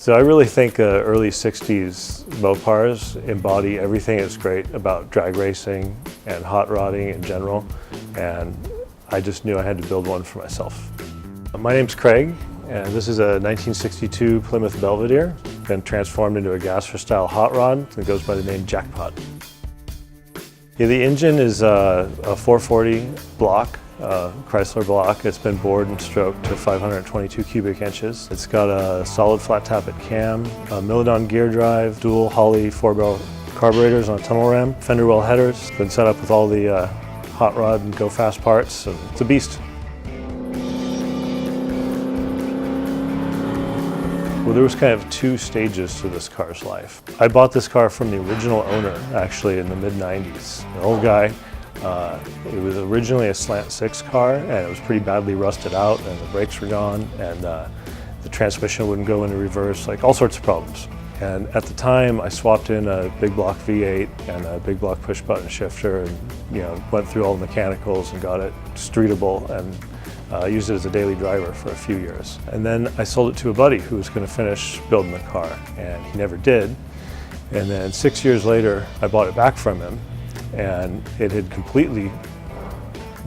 So I really think early 60s Mopars embody everything that's great about drag racing and hot rodding in general, and I just knew I had to build one for myself. My name's Craig, and this is a 1962 Plymouth Belvedere, been transformed into a Gasser style hot rod that goes by the name Jackpot. Yeah, the engine is a 440 block, Chrysler block. It's been bored and stroked to 522 cubic inches. It's got a solid flat tappet cam, a Milidon gear drive, dual Holley 4-barrel carburetors on a tunnel ram, fender well headers. Been set up with all the hot rod and go fast parts, and it's a beast. Well, there was kind of two stages to this car's life. I bought this car from the original owner, actually, in the mid-90s. An old guy. It was originally a slant 6 car, and it was pretty badly rusted out, and the brakes were gone, and the transmission wouldn't go into reverse, like all sorts of problems. And at the time, I swapped in a big block V8 and a big block push-button shifter, and went through all the mechanicals and got it streetable, and used it as a daily driver for a few years. And then I sold it to a buddy who was going to finish building the car, and he never did. And then 6 years later, I bought it back from him, and it had completely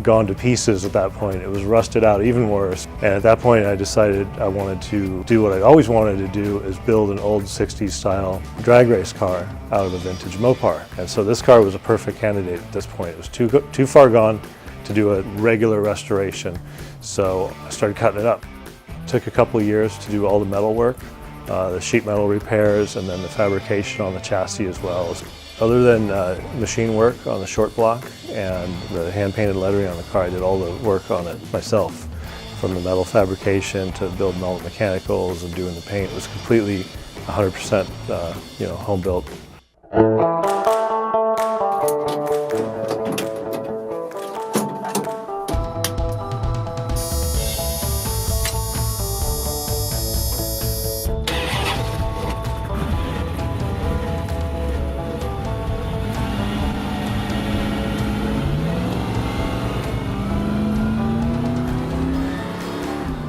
gone to pieces at that point. It was rusted out even worse. And at that point, I decided I wanted to do what I always wanted to do, is build an old 60s style drag race car out of a vintage Mopar. And so this car was a perfect candidate at this point. It was too far gone to do a regular restoration. So I started cutting it up. It took a couple of years to do all the metal work, the sheet metal repairs, and then the fabrication on the chassis as well. Other than machine work on the short block and the hand-painted lettering on the car, I did all the work on it myself. From the metal fabrication to building all the mechanicals and doing the paint. It was completely 100% home built.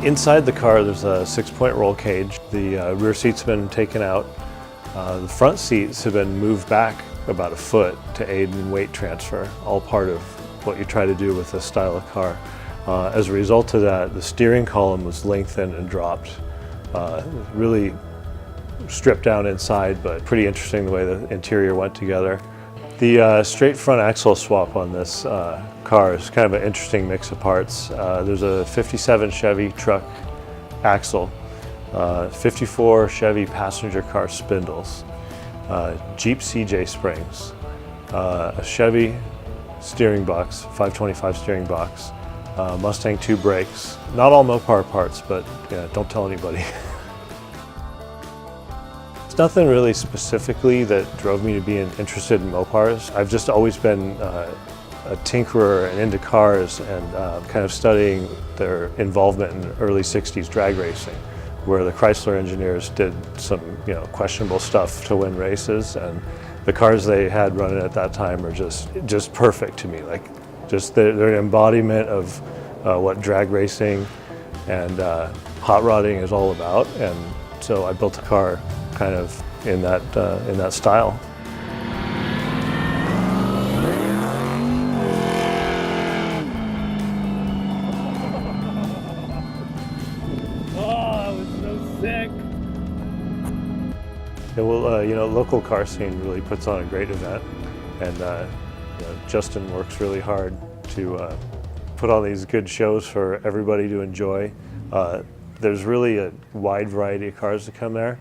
Inside the car, there's a 6-point roll cage. The rear seat's been taken out. The front seats have been moved back about a foot to aid in weight transfer, all part of what you try to do with this style of car. As a result of that, the steering column was lengthened and dropped. Really stripped down inside, but pretty interesting the way the interior went together. The straight front axle swap on this car is kind of an interesting mix of parts. There's a 57 Chevy truck axle, 54 Chevy passenger car spindles, Jeep CJ springs, a Chevy steering box, 525 steering box, Mustang 2 brakes. Not all Mopar parts, but yeah, don't tell anybody. It's nothing really specifically that drove me to being interested in Mopars. I've just always been a tinkerer and into cars, and kind of studying their involvement in early 60s drag racing, where the Chrysler engineers did some questionable stuff to win races, and the cars they had running at that time are just perfect to me. Like, just they're an embodiment of what drag racing and hot rodding is all about, and so I built a car kind of in that style. Oh, that was so sick! Yeah, well, local car scene really puts on a great event, and Justin works really hard to put on these good shows for everybody to enjoy. There's really a wide variety of cars that come there.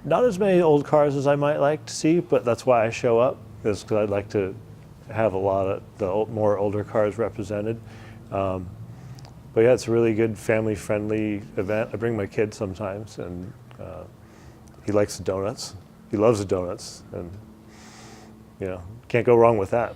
Not as many old cars as I might like to see, but that's why I show up, is because I'd like to have a lot of the more older cars represented. But yeah, it's a really good family-friendly event. I bring my kid sometimes, and he likes the donuts. He loves the donuts, and can't go wrong with that.